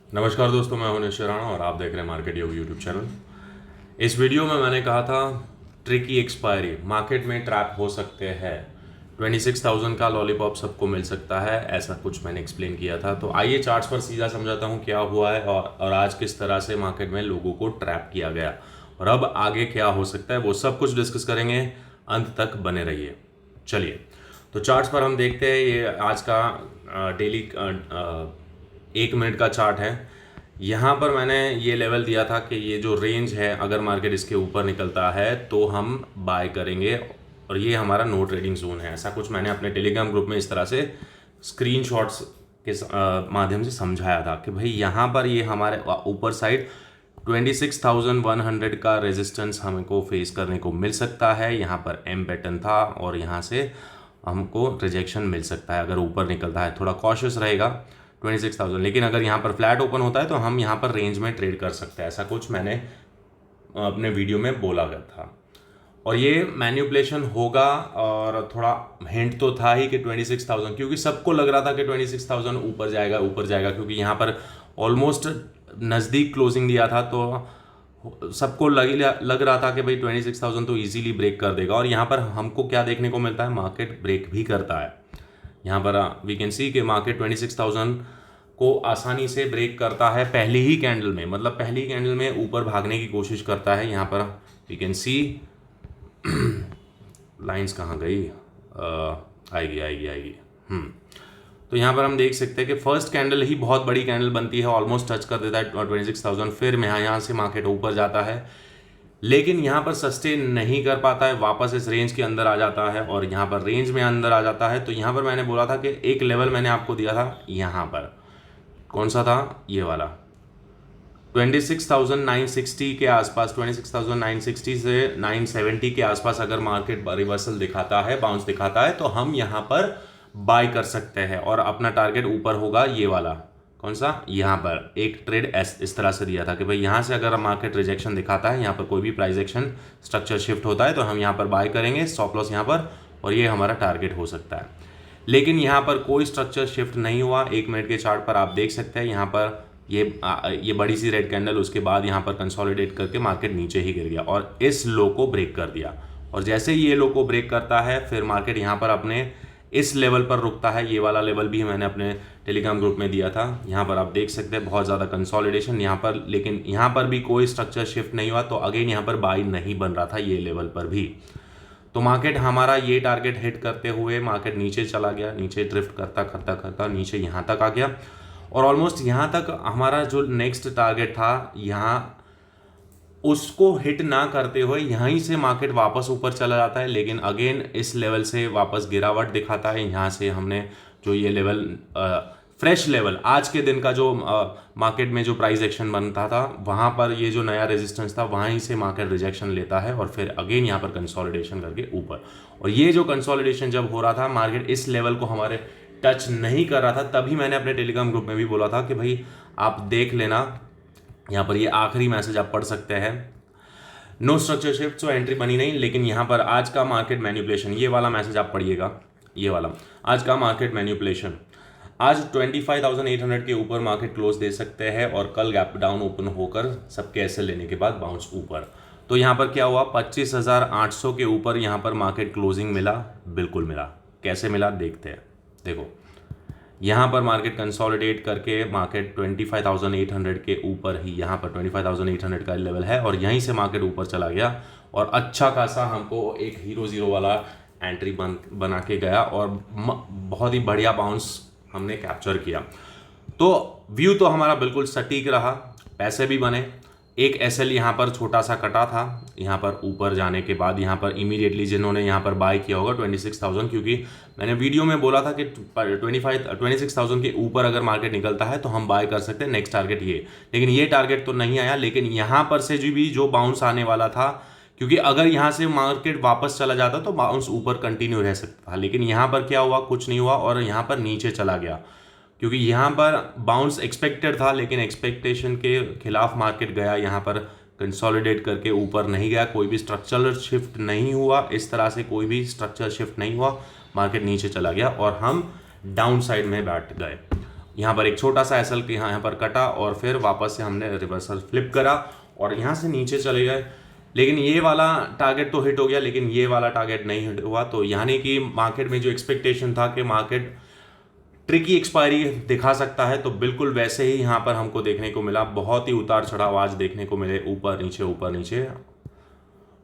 नमस्कार दोस्तों, मैं हूं निश्चय राणा और आप देख रहे हैं मार्केट योग यूट्यूब चैनल। इस वीडियो में मैंने कहा था ट्रिकी एक्सपायरी, मार्केट में ट्रैप हो सकते हैं, 26,000 का लॉलीपॉप सबको मिल सकता है, ऐसा कुछ मैंने एक्सप्लेन किया था। तो आइए चार्ट्स पर सीधा समझाता हूं क्या हुआ है और आज किस तरह से मार्केट में लोगों को ट्रैप किया गया और अब आगे क्या हो सकता है, वो सब कुछ डिस्कस करेंगे। अंत तक बने रहिए। चलिए, तो चार्ट्स पर हम देखते हैं। ये आज का डेली 1 मिनट का चार्ट है। यहाँ पर मैंने ये लेवल दिया था कि ये जो रेंज है, अगर मार्केट इसके ऊपर निकलता है तो हम बाय करेंगे और ये हमारा नो ट्रेडिंग जोन है। ऐसा कुछ मैंने अपने टेलीग्राम ग्रुप में इस तरह से स्क्रीनशॉट्स के माध्यम से समझाया था कि भाई यहाँ पर ये हमारे ऊपर साइड 26,100 का रेजिस्टेंस हमको फेस करने को मिल सकता है। यहाँ पर एम पैटर्न था और यहाँ से हमको रिजेक्शन मिल सकता है अगर ऊपर निकलता है। थोड़ा कॉशियस रहेगा 26,000, लेकिन अगर यहाँ पर फ्लैट ओपन होता है तो हम यहाँ पर रेंज में ट्रेड कर सकते हैं। ऐसा कुछ मैंने अपने वीडियो में बोला गया था और ये मैन्युपुलेशन होगा। और थोड़ा हिंट तो था ही कि 26,000, क्योंकि सबको लग रहा था कि 26,000 ऊपर जाएगा, क्योंकि यहाँ पर ऑलमोस्ट नज़दीक क्लोजिंग दिया था तो सबको लग रहा था कि भाई 26,000 तो इजीली ब्रेक कर देगा। और यहाँ पर हमको क्या देखने को मिलता है, मार्केट ब्रेक भी करता है। यहाँ पर वी कैन सी कि मार्केट 26,000 को आसानी से ब्रेक करता है पहली ही कैंडल में, मतलब पहली कैंडल में ऊपर भागने की कोशिश करता है। यहाँ पर वी कैन सी लाइंस कहाँ गई, आएगी। तो यहाँ पर हम देख सकते हैं कि फर्स्ट कैंडल ही बहुत बड़ी कैंडल बनती है, ऑलमोस्ट टच कर देता है 26,000। फिर यहाँ से मार्केट ऊपर जाता है, लेकिन यहाँ पर सस्टेन नहीं कर पाता है, वापस इस रेंज के अंदर आ जाता है और यहाँ पर रेंज में अंदर आ जाता है। तो यहाँ पर मैंने बोला था कि एक लेवल मैंने आपको दिया था, यहाँ पर कौन सा था, ये वाला 26,960 के आसपास, 26,960 से 970 के आसपास अगर मार्केट रिवर्सल दिखाता है, बाउंस दिखाता है, तो हम यहाँ पर बाय कर सकते हैं और अपना टारगेट ऊपर होगा ये वाला, कौन सा, यहाँ पर एक ट्रेड इस तरह से दिया था कि भाई यहाँ से अगर मार्केट रिजेक्शन दिखाता है, यहाँ पर कोई भी प्राइस एक्शन स्ट्रक्चर शिफ्ट होता है तो हम यहाँ पर बाय करेंगे, स्टॉप लॉस यहाँ पर, और ये हमारा टारगेट हो सकता है। लेकिन यहाँ पर कोई स्ट्रक्चर शिफ्ट नहीं हुआ। 1 मिनट के चार्ट पर आप देख सकते हैं, यहाँ पर ये बड़ी सी रेड कैंडल, उसके बाद यहाँ पर कंसोलिडेट करके मार्केट नीचे ही गिर गया और इस लो को ब्रेक कर दिया। और जैसे ही ये लो को ब्रेक करता है, फिर मार्केट यहाँ पर अपने इस लेवल पर रुकता है। ये वाला लेवल भी मैंने अपने टेलीग्राम ग्रुप में दिया था। यहाँ पर आप देख सकते हैं बहुत ज़्यादा कंसोलिडेशन यहाँ पर, लेकिन यहाँ पर भी कोई स्ट्रक्चर शिफ्ट नहीं हुआ। तो अगेन यहाँ पर बाई नहीं बन रहा था ये लेवल पर भी। तो मार्केट हमारा ये टारगेट हिट करते हुए मार्केट नीचे चला गया, नीचे ड्रिफ्ट करता करता करता नीचे यहाँ तक आ गया और ऑलमोस्ट यहाँ तक हमारा जो नेक्स्ट टारगेट था, यहाँ उसको हिट ना करते हुए यहीं से मार्केट वापस ऊपर चला जाता है, लेकिन अगेन इस लेवल से वापस गिरावट दिखाता है। यहाँ से हमने जो ये लेवल फ्रेश लेवल आज के दिन का जो मार्केट में जो प्राइस एक्शन बनता था, वहाँ पर ये जो नया रेजिस्टेंस था, वहीं से मार्केट रिजेक्शन लेता है और फिर अगेन यहाँ पर कंसोलिडेशन करके ऊपर। और ये जो कंसोलिडेशन जब हो रहा था, मार्केट इस लेवल को हमारे टच नहीं कर रहा था, तभी मैंने अपने टेलीग्राम ग्रुप में भी बोला था कि भाई आप देख लेना, यहाँ पर ये आखिरी मैसेज आप पढ़ सकते हैं, no structure shift, so entry बनी नहीं। लेकिन यहाँ पर आज का मार्केट मैन्युपुलेशन, ये वाला मैसेज आप पढ़िएगा, ये वाला आज का मार्केट मैन्युपुलेशन। आज 25,800 के ऊपर मार्केट क्लोज दे सकते हैं और कल गैप डाउन ओपन होकर सबके ऐसे लेने के बाद बाउंस ऊपर। तो यहाँ पर क्या हुआ, 25,800 के ऊपर यहाँ पर मार्केट क्लोजिंग मिला, बिल्कुल मिला। कैसे मिला देखते हैं। देखो यहाँ पर मार्केट कंसोलिडेट करके मार्केट 25,800 के ऊपर ही, यहाँ पर 25,800 का लेवल है और यहीं से मार्केट ऊपर चला गया और अच्छा खासा हमको एक हीरो जीरो वाला एंट्री बना के गया और बहुत ही बढ़िया बाउंस हमने कैप्चर किया। तो व्यू तो हमारा बिल्कुल सटीक रहा, पैसे भी बने। एक एसएल यहाँ पर छोटा सा कटा था, यहाँ पर ऊपर जाने के बाद यहाँ पर इमीडिएटली जिन्होंने यहाँ पर बाय किया होगा 26,000, क्योंकि मैंने वीडियो में बोला था कि 26,000 के ऊपर अगर मार्केट निकलता है तो हम बाय कर सकते हैं, नेक्स्ट टारगेट ये। लेकिन ये टारगेट तो नहीं आया, लेकिन यहाँ पर से जो बाउंस आने वाला था, क्योंकि अगर यहाँ से मार्केट वापस चला जाता तो बाउंस ऊपर कंटिन्यू रह सकता था, लेकिन यहाँ पर क्या हुआ, कुछ नहीं हुआ और यहाँ पर नीचे चला गया। क्योंकि यहाँ पर बाउंस एक्सपेक्टेड था, लेकिन एक्सपेक्टेशन के खिलाफ मार्केट गया, यहाँ पर कंसोलिडेट करके ऊपर नहीं गया, कोई भी स्ट्रक्चरल शिफ्ट नहीं हुआ, इस तरह से कोई भी स्ट्रक्चर शिफ्ट नहीं हुआ, मार्केट नीचे चला गया और हम डाउन साइड में बैठ गए। यहाँ पर एक छोटा सा एसएल के यहाँ पर कटा और फिर वापस से हमने रिवर्सल फ्लिप करा और यहाँ से नीचे चले गए। लेकिन ये वाला टारगेट तो हिट हो गया, लेकिन ये वाला टारगेट नहीं हिट हुआ। तो यानी कि मार्केट में जो एक्सपेक्टेशन था कि मार्केट ट्रिकी एक्सपायरी दिखा सकता है, तो बिल्कुल वैसे ही यहाँ पर हमको देखने को मिला। बहुत ही उतार चढ़ाव आज देखने को मिले, ऊपर नीचे।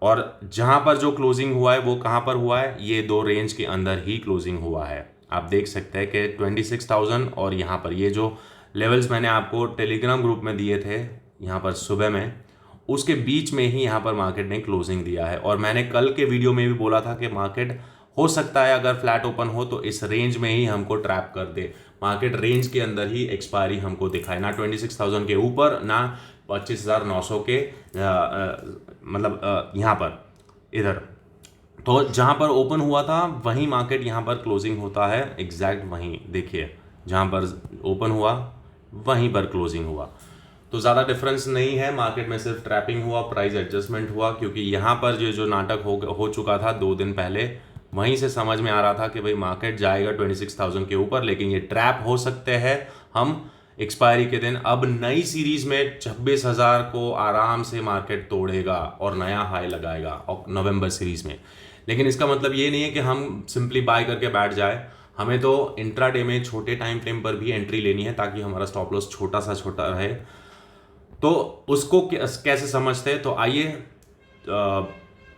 और जहाँ पर जो क्लोजिंग हुआ है वो कहाँ पर हुआ है, ये दो रेंज के अंदर ही क्लोजिंग हुआ है। आप देख सकते हैं कि 26,000 और यहाँ पर ये जो लेवल्स मैंने आपको टेलीग्राम ग्रुप में दिए थे यहाँ पर सुबह में, उसके बीच में ही यहाँ पर मार्केट ने क्लोजिंग दिया है। और मैंने कल के वीडियो में भी बोला था कि मार्केट हो सकता है अगर फ्लैट ओपन हो तो इस रेंज में ही हमको ट्रैप कर दे, मार्केट रेंज के अंदर ही एक्सपायरी हमको दिखाए, ना 26,000 के ऊपर ना 25,900 के मतलब यहाँ पर इधर। तो जहाँ पर ओपन हुआ था वहीं मार्केट यहाँ पर क्लोजिंग होता है, एग्जैक्ट वहीं देखिए, जहाँ पर ओपन हुआ वहीं पर क्लोजिंग हुआ। तो ज़्यादा डिफरेंस नहीं है, मार्केट में सिर्फ ट्रैपिंग हुआ, प्राइस एडजस्टमेंट हुआ, क्योंकि यहाँ पर जो नाटक हो चुका था 2 दिन पहले, वहीं से समझ में आ रहा था कि भाई मार्केट जाएगा 26,000 के ऊपर, लेकिन ये ट्रैप हो सकते हैं हम एक्सपायरी के दिन। अब नई सीरीज में 26,000 को आराम से मार्केट तोड़ेगा और नया हाई लगाएगा और नवंबर सीरीज में। लेकिन इसका मतलब ये नहीं है कि हम सिंपली बाय करके बैठ जाए, हमें तो इंट्राडे में छोटे टाइम फ्रेम पर भी एंट्री लेनी है ताकि हमारा स्टॉप लॉस छोटा रहे। तो उसको कैसे समझते हैं, तो आइए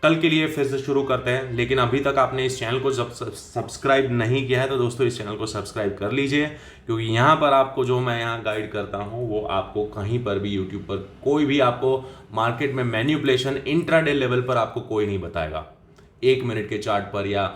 कल के लिए फिर से शुरू करते हैं। लेकिन अभी तक आपने इस चैनल को सब्सक्राइब नहीं किया है तो दोस्तों इस चैनल को सब्सक्राइब कर लीजिए, क्योंकि यहाँ पर आपको जो मैं यहाँ गाइड करता हूँ वो आपको कहीं पर भी यूट्यूब पर कोई भी आपको मार्केट में मैनिपुलेशन इंट्राडे लेवल पर आपको कोई नहीं बताएगा। 1 मिनट के चार्ट पर या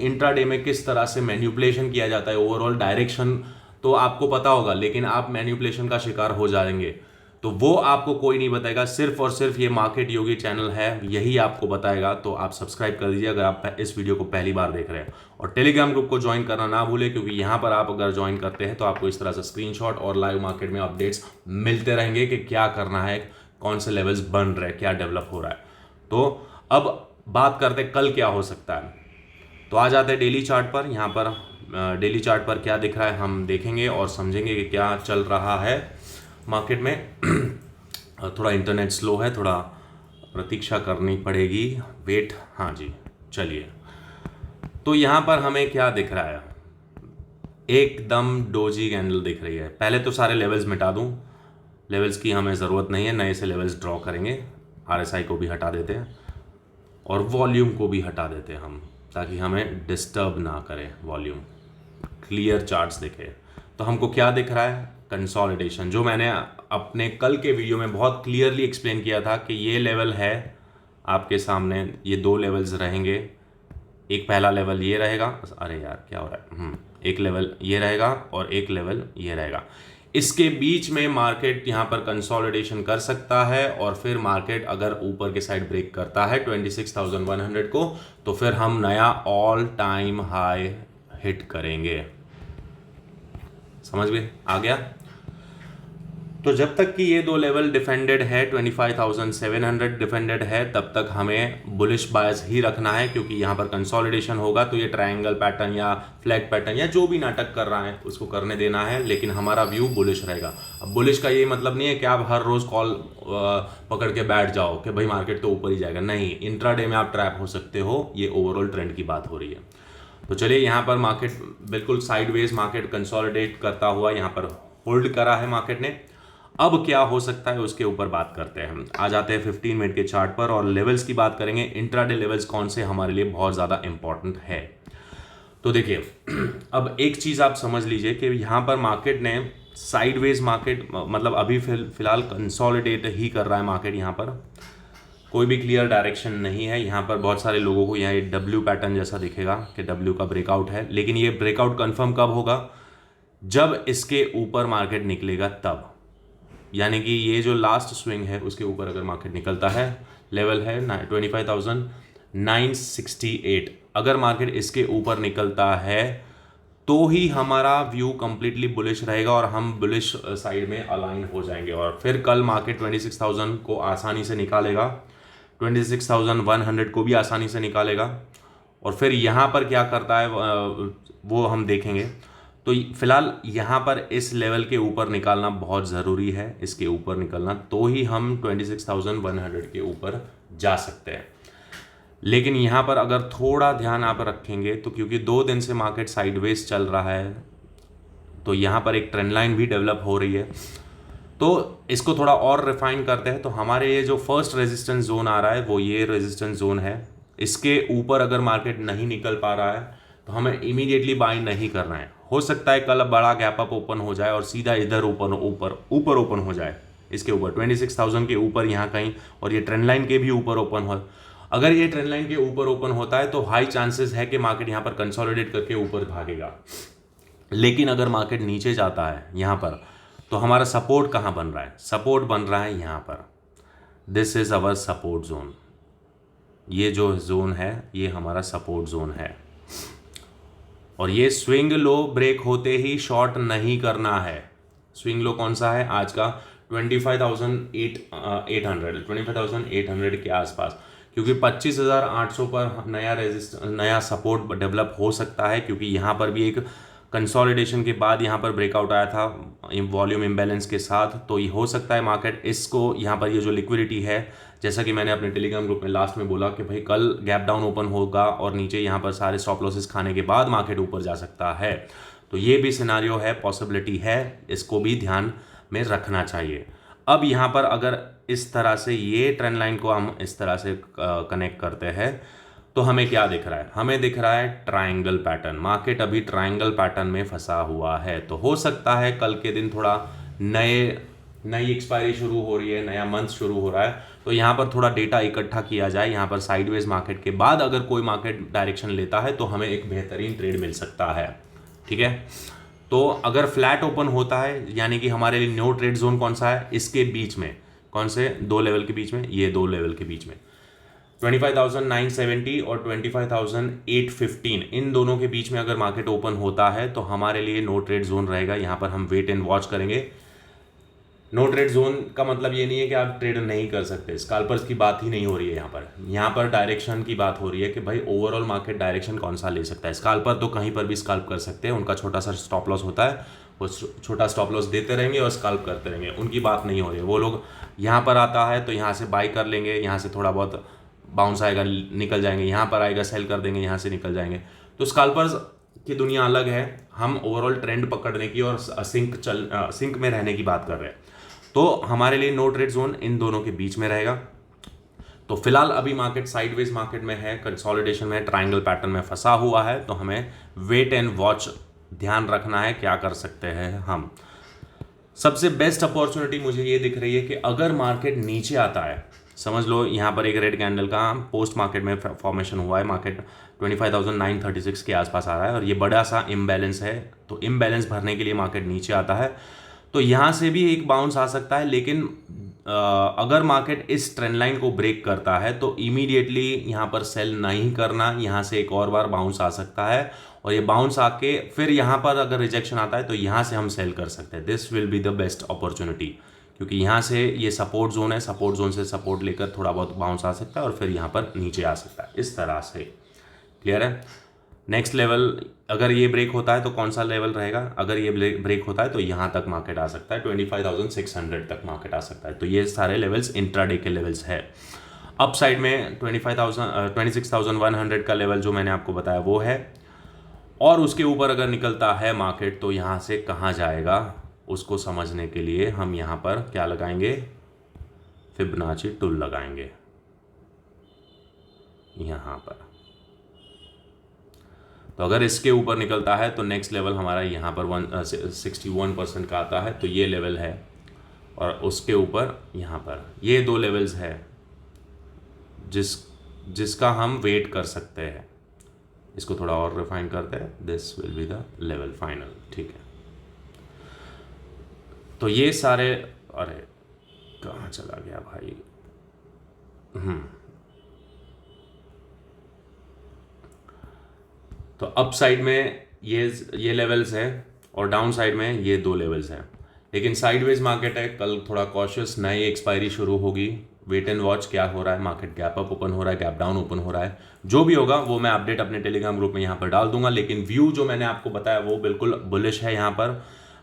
इंट्राडे में किस तरह से मैनिपुलेशन किया जाता है, ओवरऑल डायरेक्शन तो आपको पता होगा, लेकिन आप मैनिपुलेशन का शिकार हो जाएंगे तो वो आपको कोई नहीं बताएगा। सिर्फ और सिर्फ ये मार्केट योगी चैनल है, यही आपको बताएगा। तो आप सब्सक्राइब कर दीजिए अगर आप इस वीडियो को पहली बार देख रहे हैं, और टेलीग्राम ग्रुप को ज्वाइन करना ना भूलें, क्योंकि यहाँ पर आप अगर ज्वाइन करते हैं तो आपको इस तरह से स्क्रीनशॉट और लाइव मार्केट में अपडेट्स मिलते रहेंगे कि क्या करना है, कौन से लेवल्स बन रहे हैं, क्या डेवलप हो रहा है। तो अब बात करते हैं कल क्या हो सकता है। तो आ जाते हैं डेली चार्ट पर। यहाँ पर डेली चार्ट पर क्या दिख रहा है हम देखेंगे और समझेंगे कि क्या चल रहा है मार्केट में। थोड़ा इंटरनेट स्लो है, थोड़ा प्रतीक्षा करनी पड़ेगी, वेट। हाँ जी, चलिए। तो यहाँ पर हमें क्या दिख रहा है, एकदम डोजी कैंडल दिख रही है। पहले तो सारे लेवल्स मिटा दूँ, लेवल्स की हमें ज़रूरत नहीं है, नए से लेवल्स ड्रॉ करेंगे। RSI को भी हटा देते हैं और वॉल्यूम को भी हटा देते हैं हम, ताकि हमें डिस्टर्ब ना करें वॉल्यूम, क्लियर चार्ट्स दिखे। तो हमको क्या दिख रहा है, कंसोलिडेशन, जो मैंने अपने कल के वीडियो में बहुत क्लियरली एक्सप्लेन किया था कि ये लेवल है आपके सामने, ये 2 लेवल्स रहेंगे। एक पहला लेवल ये रहेगा, अरे यार क्या हो रहा है, एक लेवल ये रहेगा और एक लेवल ये रहेगा। इसके बीच में मार्केट यहाँ पर कंसोलिडेशन कर सकता है, और फिर मार्केट अगर ऊपर के साइड ब्रेक करता है 26,100 को, तो फिर हम नया ऑल टाइम हाई हिट करेंगे। समझ गए, आ गया। तो जब तक कि ये 2 लेवल डिफेंडेड है, 25,700 डिफेंडेड है, तब तक हमें बुलिश बायस ही रखना है, क्योंकि यहाँ पर कंसोलिडेशन होगा तो ये ट्रायंगल पैटर्न या फ्लैग पैटर्न या जो भी नाटक कर रहा है उसको करने देना है, लेकिन हमारा व्यू बुलिश रहेगा। अब बुलिश का ये मतलब नहीं है कि आप हर रोज़ कॉल पकड़ के बैठ जाओ कि भाई मार्केट तो ऊपर ही जाएगा, नहीं, इंट्राडे में आप ट्रैप हो सकते हो, ये ओवरऑल ट्रेंड की बात हो रही है। तो चलिए, यहाँ पर मार्केट बिल्कुल साइडवेज मार्केट कंसोलिडेट करता हुआ यहाँ पर होल्ड करा है मार्केट ने। अब क्या हो सकता है उसके ऊपर बात करते हैं हम। आ जाते हैं 15 मिनट के चार्ट पर और लेवल्स की बात करेंगे। इंट्राडे लेवल्स कौन से हमारे लिए बहुत ज़्यादा इंपॉर्टेंट है। तो देखिए, अब एक चीज़ आप समझ लीजिए कि यहाँ पर मार्केट ने साइडवेज मार्केट मतलब अभी फिलहाल कंसोलिडेट ही कर रहा है मार्केट। यहाँ पर कोई भी क्लियर डायरेक्शन नहीं है। यहाँ पर बहुत सारे लोगों को यहाँ एक W पैटर्न जैसा दिखेगा कि W का ब्रेकआउट है, लेकिन ये ब्रेकआउट कंफर्म कब होगा, जब इसके ऊपर मार्केट निकलेगा तब। यानी कि ये जो लास्ट स्विंग है उसके ऊपर अगर मार्केट निकलता है, लेवल है 25,968, अगर मार्केट इसके ऊपर निकलता है तो ही हमारा व्यू कंप्लीटली बुलिश रहेगा और हम बुलिश साइड में अलाइन हो जाएंगे। और फिर कल मार्केट 26,000 को आसानी से निकालेगा, 26,100 को भी आसानी से निकालेगा, और फिर यहाँ पर क्या करता है वो हम देखेंगे। तो फिलहाल यहाँ पर इस लेवल के ऊपर निकालना बहुत ज़रूरी है, इसके ऊपर निकलना, तो ही हम 26,100 के ऊपर जा सकते हैं। लेकिन यहाँ पर अगर थोड़ा ध्यान आप रखेंगे तो क्योंकि 2 दिन से मार्केट साइडवेज चल रहा है, तो यहाँ पर एक ट्रेंड लाइन भी डेवलप हो रही है, तो इसको थोड़ा और रिफाइन करते हैं। तो हमारे ये जो फर्स्ट रेजिस्टेंस जोन आ रहा है वो ये रेजिस्टेंस जोन है, इसके ऊपर अगर मार्केट नहीं निकल पा रहा है तो हमें इमीडिएटली बाई नहीं करना है। हो सकता है कल बड़ा गैप अप ओपन हो जाए और सीधा इधर ऊपर ओपन हो जाए, इसके ऊपर 26,000 के ऊपर यहाँ कहीं, और ये ट्रेंड लाइन के भी ऊपर ओपन हो। अगर ये ट्रेंड लाइन के ऊपर ओपन होता है तो हाई चांसेस है कि मार्केट यहाँ पर कंसोलिडेट करके ऊपर भागेगा। लेकिन अगर मार्केट नीचे जाता है यहाँ पर, तो हमारा सपोर्ट कहाँ बन रहा है? सपोर्ट बन रहा है यहाँ पर, this is our support zone. ये जो जोन है ये हमारा सपोर्ट जोन है, और ये स्विंग लो ब्रेक होते ही शॉर्ट नहीं करना है। स्विंग लो कौन सा है आज का? 25,800 के आसपास, क्योंकि 25,800 पर नया सपोर्ट डेवलप हो सकता है, क्योंकि यहाँ पर भी एक कंसोलिडेशन के बाद यहाँ पर ब्रेकआउट आया था वॉल्यूम इम्बैलेंस के साथ। तो ये हो सकता है मार्केट इसको यहाँ पर, ये जो लिक्विडिटी है, जैसा कि मैंने अपने टेलीग्राम ग्रुप में लास्ट में बोला कि भाई कल गैप डाउन ओपन होगा और नीचे यहाँ पर सारे स्टॉप लॉसेस खाने के बाद मार्केट ऊपर जा सकता है। तो ये भी सिनारियो है, पॉसिबिलिटी है, इसको भी ध्यान में रखना चाहिए। अब यहाँ पर अगर इस तरह से ये ट्रेंड लाइन को हम इस तरह से कनेक्ट करते हैं तो हमें क्या दिख रहा है? हमें दिख रहा है ट्रायंगल पैटर्न। मार्केट अभी ट्रायंगल पैटर्न में फंसा हुआ है, तो हो सकता है कल के दिन थोड़ा नई एक्सपायरी शुरू हो रही है, नया मंथ शुरू हो रहा है, तो यहाँ पर थोड़ा डेटा इकट्ठा किया जाए। यहाँ पर साइडवेज मार्केट के बाद अगर कोई मार्केट डायरेक्शन लेता है तो हमें एक बेहतरीन ट्रेड मिल सकता है। ठीक है, तो अगर फ्लैट ओपन होता है, यानी कि हमारे लिए नो ट्रेड जोन कौन सा है? इसके बीच में, कौन से 2 लेवल के बीच में? ये 2 लेवल के बीच में 25,970 और 25,815, इन दोनों के बीच में अगर मार्केट ओपन होता है तो हमारे लिए नो ट्रेड जोन रहेगा। यहाँ पर हम वेट एंड वॉच करेंगे। नो ट्रेड जोन का मतलब ये नहीं है कि आप ट्रेड नहीं कर सकते, स्कैल्पर्स की बात ही नहीं हो रही है यहाँ पर डायरेक्शन की बात हो रही है कि भाई ओवरऑल मार्केट डायरेक्शन कौन सा ले सकता है। स्कैल्पर तो कहीं पर भी स्कैल्प कर सकते हैं, उनका छोटा सा स्टॉप लॉस होता है, वो छोटा स्टॉप लॉस देते रहेंगे और स्कैल्प करते रहेंगे, उनकी बात नहीं हो रही है। वो लोग यहाँ पर आता है तो यहाँ से बाई कर लेंगे, यहाँ से थोड़ा बहुत बाउंस आएगा निकल जाएंगे, यहाँ पर आएगा सेल कर देंगे, यहाँ से निकल जाएंगे। तो स्कैल्पर्स की दुनिया अलग है, हम ओवरऑल ट्रेंड पकड़ने की और सिंक में रहने की बात कर रहे हैं। तो हमारे लिए नो ट्रेड जोन इन दोनों के बीच में रहेगा। तो फिलहाल अभी मार्केट साइडवेज मार्केट में है, कंसोलिडेशन में, ट्रायंगल पैटर्न में फंसा हुआ है, तो हमें वेट एंड वॉच ध्यान रखना है। क्या कर सकते हैं हम? सबसे बेस्ट अपॉर्चुनिटी मुझे ये दिख रही है कि अगर मार्केट नीचे आता है, समझ लो यहाँ पर एक रेड कैंडल का पोस्ट मार्केट में फॉर्मेशन हुआ है, मार्केट 25,936 के आसपास आ रहा है और ये बड़ा सा इम्बैलेंस है, तो इम्बैलेंस भरने के लिए मार्केट नीचे आता है, तो यहाँ से भी एक बाउंस आ सकता है। लेकिन अगर मार्केट इस ट्रेंड लाइन को ब्रेक करता है तो इमीडिएटली यहाँ पर सेल नहीं करना, यहाँ से एक और बार बाउंस आ सकता है, और ये बाउंस आके फिर यहाँ पर अगर रिजेक्शन आता है तो यहाँ से हम सेल कर सकते हैं। This will be the best opportunity, क्योंकि यहाँ से ये सपोर्ट जोन है, सपोर्ट जोन से सपोर्ट लेकर थोड़ा बहुत बाउंस आ सकता है और फिर यहाँ पर नीचे आ सकता है, इस तरह से। क्लियर है? नेक्स्ट लेवल अगर ये ब्रेक होता है तो कौन सा लेवल रहेगा? अगर ये ब्रेक होता है तो यहाँ तक मार्केट आ सकता है, 25,600 तक मार्केट आ सकता है। तो ये सारे लेवल्स इंट्राडे के लेवल्स है। अप साइड में 26,100 का लेवल जो मैंने आपको बताया वो है, और उसके ऊपर अगर निकलता है मार्केट तो यहाँ से कहाँ जाएगा उसको समझने के लिए हम यहाँ पर क्या लगाएंगे? फिबोनाची टूल लगाएंगे यहाँ पर। तो अगर इसके ऊपर निकलता है तो नेक्स्ट लेवल हमारा यहाँ पर 61% का आता है, तो ये लेवल है, और उसके ऊपर यहाँ पर ये 2 लेवल्स है जिसका हम वेट कर सकते हैं। इसको थोड़ा और रिफाइन करते हैं, this will be the level final. ठीक है, तो ये सारे, अरे कहाँ चला गया भाई? तो अप साइड में ये लेवल्स है और डाउन साइड में ये 2 लेवल्स हैं। लेकिन साइडवेज मार्केट है, कल थोड़ा कॉशियस, नई एक्सपायरी शुरू होगी, वेट एंड वॉच क्या हो रहा है, मार्केट गैप अप ओपन हो रहा है, गैप डाउन ओपन हो रहा है, जो भी होगा वो मैं अपडेट अपने टेलीग्राम ग्रुप में यहाँ पर डाल दूंगा। लेकिन व्यू जो मैंने आपको बताया वो बिल्कुल बुलिश है। यहाँ पर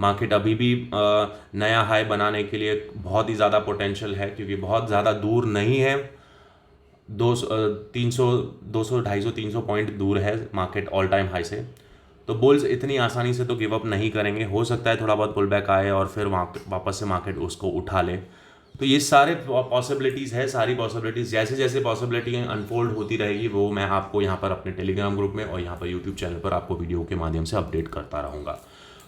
मार्केट अभी भी नया हाई बनाने के लिए बहुत ही ज़्यादा पोटेंशियल है, क्योंकि बहुत ज़्यादा दूर नहीं है, 200 250 300 पॉइंट दूर है मार्केट ऑल टाइम हाई से। तो बुल्स इतनी आसानी से तो गिव अप नहीं करेंगे, हो सकता है थोड़ा बहुत पुल बैक आए और फिर वापस से मार्केट उसको उठा ले। तो ये सारे पॉसिबिलिटीज़ है, सारी पॉसिबिलिटीज़ जैसे जैसे पॉसिबिलिटी अनफोल्ड होती रहेगी वो मैं आपको यहाँ पर अपने टेलीग्राम ग्रुप में और यहाँ पर यूट्यूब चैनल पर आपको वीडियो के माध्यम से अपडेट करता रहूँगा।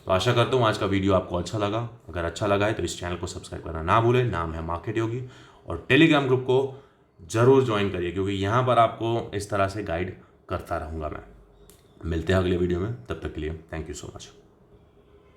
तो आशा करता हूँ आज का वीडियो आपको अच्छा लगा। अगर अच्छा लगा है तो इस चैनल को सब्सक्राइब करना ना भूलें, नाम है मार्केट योगी, और टेलीग्राम ग्रुप को ज़रूर ज्वाइन करिए, क्योंकि यहाँ पर आपको इस तरह से गाइड करता रहूँगा मैं। मिलते हैं अगले वीडियो में, तब तक के लिए थैंक यू सो मच।